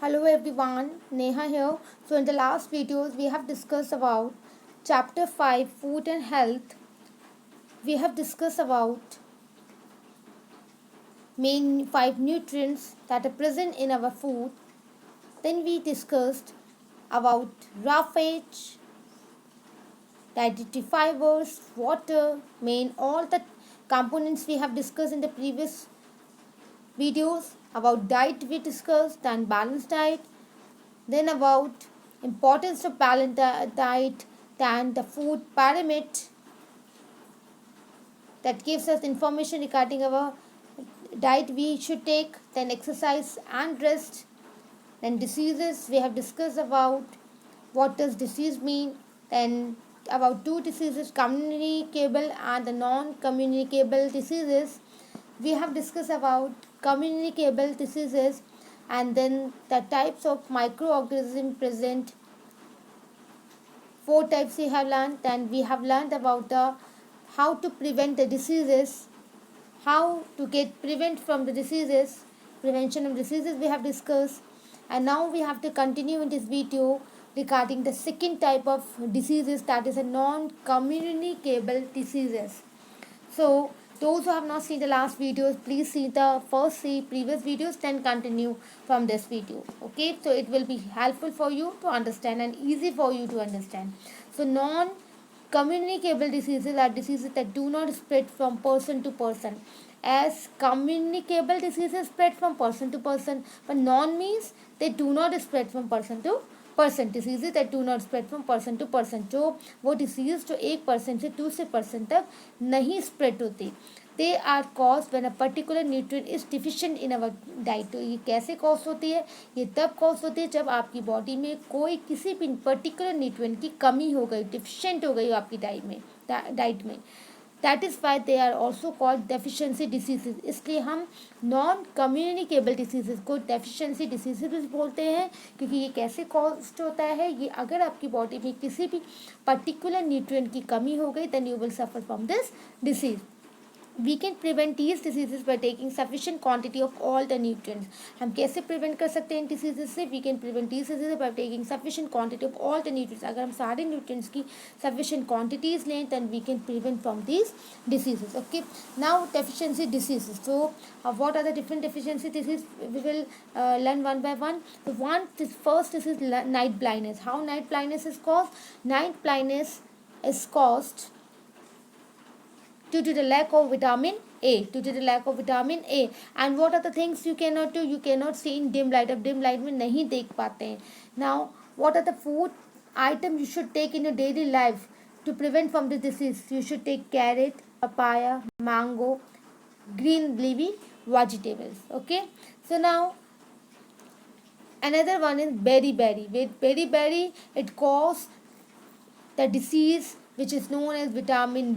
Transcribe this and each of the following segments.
Hello everyone, Neha here. So in the last videos we have discussed about chapter 5 food and health. We have discussed about main 5 nutrients that are present in our food. Then we discussed about roughage, dietary fibers, water, main all the components we have discussed in the previous videos. About diet we discussed and balanced diet. Then about importance of balanced diet, then the food pyramid that gives us information regarding our diet we should take, then exercise and rest, then diseases we have discussed about what does disease mean, then about two diseases, communicable and the non-communicable diseases. We have discussed about communicable diseases and then the types of microorganisms present. Four types we have learned. Then we have learned about the how to prevent the diseases, how to get prevent from the diseases, prevention of diseases we have discussed. And now we have to continue in this video regarding the second type of diseases, that is a non-communicable diseases. So those who have not seen the last videos, please see the first 3 previous videos, then continue from this video. Okay, so it will be helpful for you to understand and easy for you to understand. So non-communicable diseases are diseases that do not spread from person to person, as communicable diseases spread from person to person, but non means they do not spread from person to person, diseases that do not spread from person to person, जो वो disease जो एक person से दूसरे person तक नहीं spread होती, they are caused when a particular nutrient is deficient in our diet. तो ये कैसे कॉज होती है? ये तब कॉज होती है जब आपकी बॉडी में कोई किसी भी पर्टिकुलर न्यूट्रिएंट की कमी हो गई, डिफिशिएंट हो गई हो आपकी डाइट में. That is why they are also called deficiency diseases. इसलिए हम नॉन कम्युनिकेबल डिसीजेज को डेफिशिएंसी डिसीजेज बोलते हैं, क्योंकि ये कैसे कॉज होता है? ये अगर आपकी बॉडी में किसी भी पर्टिकुलर न्यूट्रिएंट की कमी हो गई, then you will suffer from this disease. We can prevent these diseases by taking sufficient quantity of all the nutrients. हम कैसे प्रिवेंट कर सकते हैं इन डिसीजेज से? We can prevent these diseases by taking sufficient quantity of all the nutrients. अगर हम सारे nutrients की sufficient quantities लें, then we can prevent from these diseases. Okay. Now deficiency diseases. So what are the different deficiency diseases? We will learn one by one. First this is night blindness. How night blindness is caused? Night blindness is caused due to the lack of vitamin A. Due to the lack of vitamin A. And what are the things you cannot do? You cannot see in dim light. अब dim light में नहीं देख पाते हैं. Now, what are the food items you should take in your daily life to prevent from the disease? You should take carrot, papaya, mango, green leafy vegetables. Okay. So now, another one is beriberi. With beriberi, it causes the disease which is known as vitamin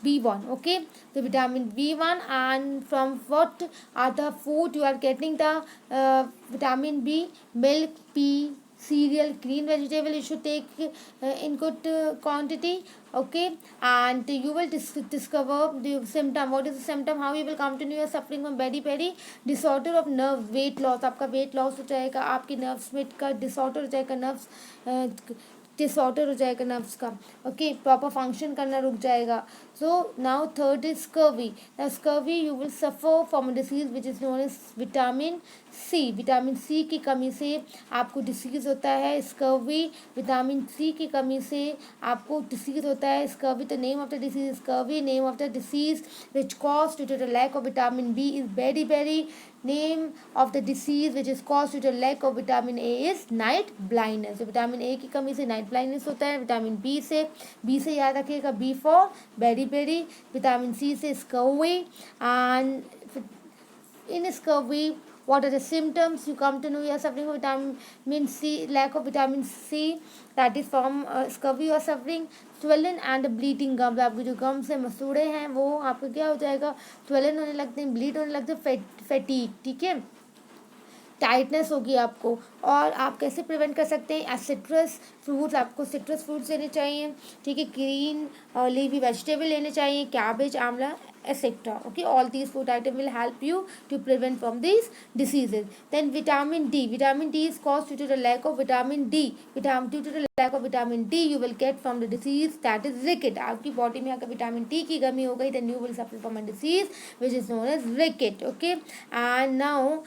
B1. Okay, the vitamin B1. And from what are the food you are getting the vitamin B? Milk, pea, cereal, green vegetable you should take in good quantity. Okay, and you will discover the symptom. What is the symptom? How you will come to know you are suffering from beriberi? Disorder of nerve, weight loss. आपका weight loss हो जाएगा, आपके nerves में का disorder हो जाएगा, nerves disorder हो जाएगा नर्व्स का. ओके, प्रॉपर फंक्शन करना रुक जाएगा. So now third is scurvy. Now scurvy you will suffer from a disease which is known as vitamin C. Vitamin C की कमी से आपको डिसीज़ होता है स्कर्वी. विटामिन सी की कमी से आपको डिसीज़ होता है scurvy. The name of the disease scurvy. Name of the disease which cause due to the lack of vitamin B is beriberi. Name of the disease which is caused due to lack of vitamin A is night blindness. Vitamin A की कमी से night blindness होता है. Vitamin B से याद रखिएगा, B for beri. Vitamin C से scurvy. And in scurvy, what are the symptoms? You come to know you are suffering from vitamin C, lack of vitamin C, that is from scurvy you are suffering. Swollen and bleeding gums. आपके जो gums है, मसूड़े हैं, वो आपका क्या हो जाएगा? swollen होने लगते हैं, bleed होने लगते हैं, fatigue. ठीक है, टाइटनेस होगी आपको. और आप कैसे प्रिवेंट कर सकते हैं? सिट्रस फ्रूट्स, आपको सिट्रस फ्रूट्स लेने चाहिए. ठीक है, ग्रीन लीफी वेजिटेबल लेने चाहिए, कैबेज, आंवला, etc. Okay, all these food items will help you to prevent from these diseases. Then vitamin D. Vitamin D is caused due to the lack of vitamin D. Due to the lack of vitamin D you will get from the disease that is ricket. आपकी body में अगर vitamin D की कमी हो गई then you will suffer from a disease which is known as ricket. Okay, and now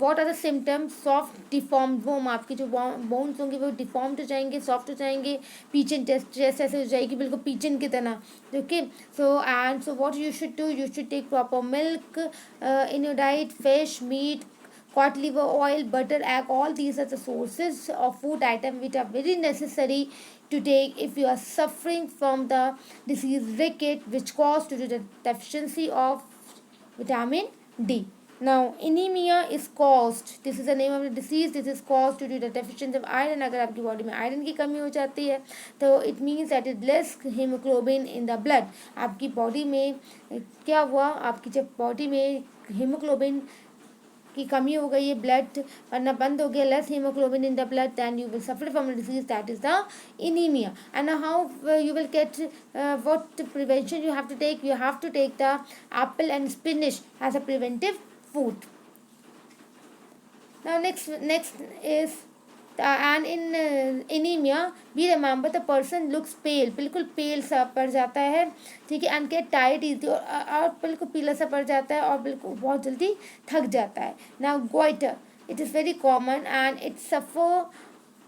what are the symptoms? Soft deformed bone. आपकी जो bones होंगे वो deformed हो जाएंगे, soft हो जाएंगे, pigeon chest ऐसे हो जाएगी बिल्कुल pigeon की तरह. Okay, so what you should do, you should take proper milk in your diet, fish, meat, cod liver oil, butter, egg. All these are the sources of food item which are very necessary to take if you are suffering from the disease ricket which caused due to the deficiency of vitamin D. Now anemia is caused, this is the name of the disease, this is caused due to the deficiency of iron. अगर आपकी body में iron की कमी हो जाती है तो it means that it less hemoglobin in the blood. आपकी बॉडी में क्या हुआ, आपकी जब बॉडी में hemoglobin की कमी हो गई है, ब्लड बनना बंद हो गया, less haemoglobin in the blood, then you will suffer from a disease that is the anaemia. And how you will get what prevention you have to take? You have to take the apple and spinach as a preventive food. Now next is and in anemia we remember the person looks pale, बिल्कुल पेल सा पड़ जाता है, ठीक है, and get tired easy, और बिल्कुल पीला सा पड़ जाता है और बिल्कुल बहुत जल्दी थक जाता है. Now goitre, it is very common and it suffer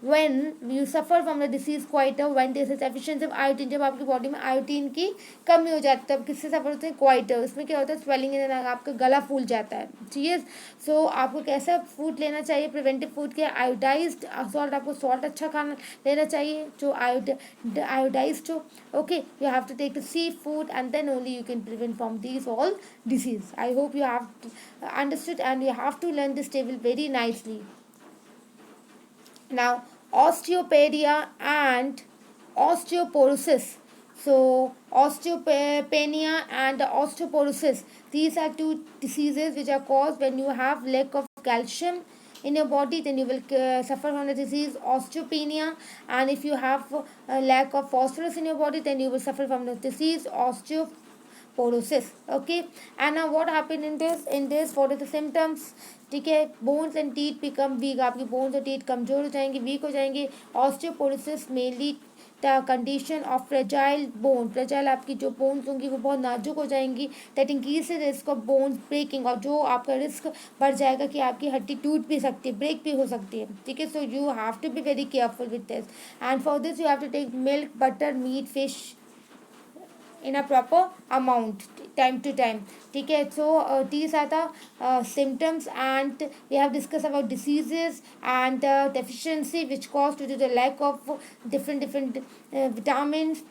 when you suffer from the disease goiter when there is deficiency of iodine. जब आपकी बॉडी में आयोडीन की कमी हो जाती है तब किससे सफर होते हैं? गोइटर. उसमें क्या होता है? स्वेलिंग इन आपका गला फूल जाता है. ठीक है, सो आपको कैसा फूड लेना चाहिए? प्रिवेंटिव फूड के आयोडाइज्ड सॉल्ट, आपको सॉल्ट अच्छा खाना लेना चाहिए जो आयोडाइज्ड हो. Okay, you have to take the sea food and then only you can prevent from these all disease. I hope you have understood and you have to learn this table very nicely. Now osteopenia and osteoporosis. So osteopenia and osteoporosis, these are two diseases which are caused when you have lack of calcium in your body, then you will suffer from the disease osteopenia. And if you have lack of phosphorus in your body then you will suffer from the disease osteoporosis. Okay, and now what happened in this what are the symptoms? ठीक है, bones and teeth become weak, आपकी bones और teeth कमजोर हो जाएंगे, weak हो जाएंगे. Osteoporosis mainly the condition of fragile bone. Fragile आपकी जो बोन्स होंगी वो बहुत नाजुक हो जाएंगी, that increase risk of bones breaking, और जो आपका रिस्क बढ़ जाएगा कि आपकी हड्डी टूट भी सकती है, ब्रेक भी हो सकती है. ठीक है, so you have to be very careful with this and for this you have to take milk, butter, meat, fish in a proper amount time to time. ठीक है, so these are the symptoms and we have discussed about diseases and deficiency which caused due to the lack of different vitamins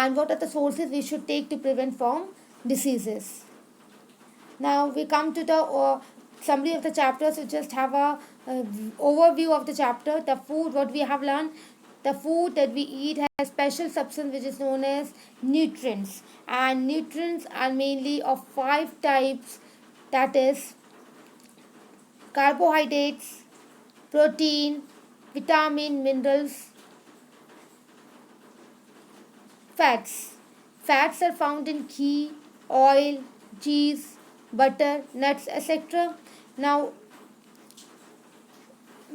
and what are the sources we should take to prevent from diseases. Now we come to the summary of the chapter. So just have a overview of the chapter. The food what we have learned, the food that we eat has special substance which is known as nutrients, and nutrients are mainly of 5 types, that is carbohydrates, protein, vitamin, minerals, fats. Fats are found in ghee, oil, cheese, butter, nuts, etc. Now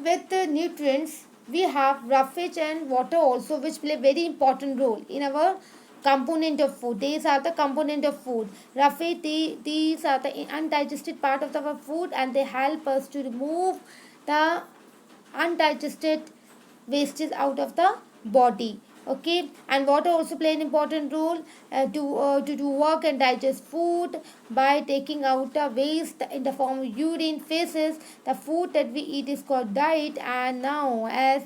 with the nutrients we have roughage and water also which play very important role in our component of food. These are the component of food. Roughage, these are the undigested part of our food and they help us to remove the undigested wastage out of the body. Okay, and water also play an important role to do work and digest food by taking out the waste in the form of urine, feces. The food that we eat is called diet, and now as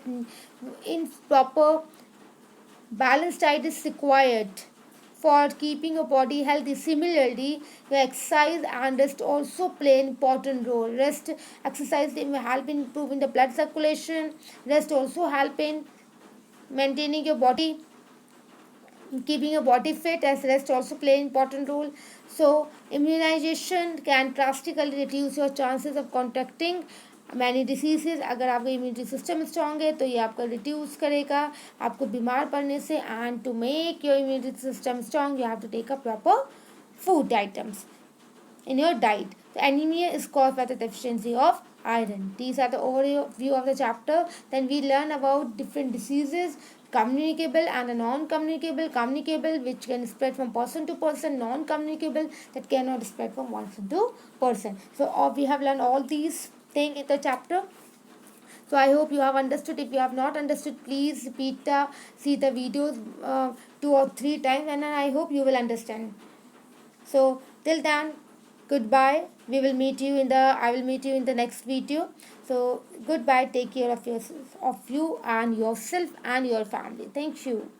in proper balanced diet is required for keeping your body healthy. Similarly, your exercise and rest also play an important role. Rest, exercise will help in improving the blood circulation. Rest also help in maintaining your body, keeping your body fit, as rest also play an important role. So immunization can drastically reduce your chances of contracting many diseases. अगर आपका immunity system strong है तो ये आपका reduce करेगा आपको बीमार पड़ने से. And to make your immunity system strong you have to take a proper food items in your diet. The anemia is caused by the deficiency of iron. These are the overview of the chapter. Then we learn about different diseases, communicable and non-communicable. Communicable, which can spread from person to person. Non-communicable, that cannot spread from person to person. So we have learned all these things in the chapter. So I hope you have understood. If you have not understood, please see the videos 2 or 3 times, and I hope you will understand. So till then, goodbye. I will meet you in the next video. So goodbye. Take care of you and yourself and your family. Thank you.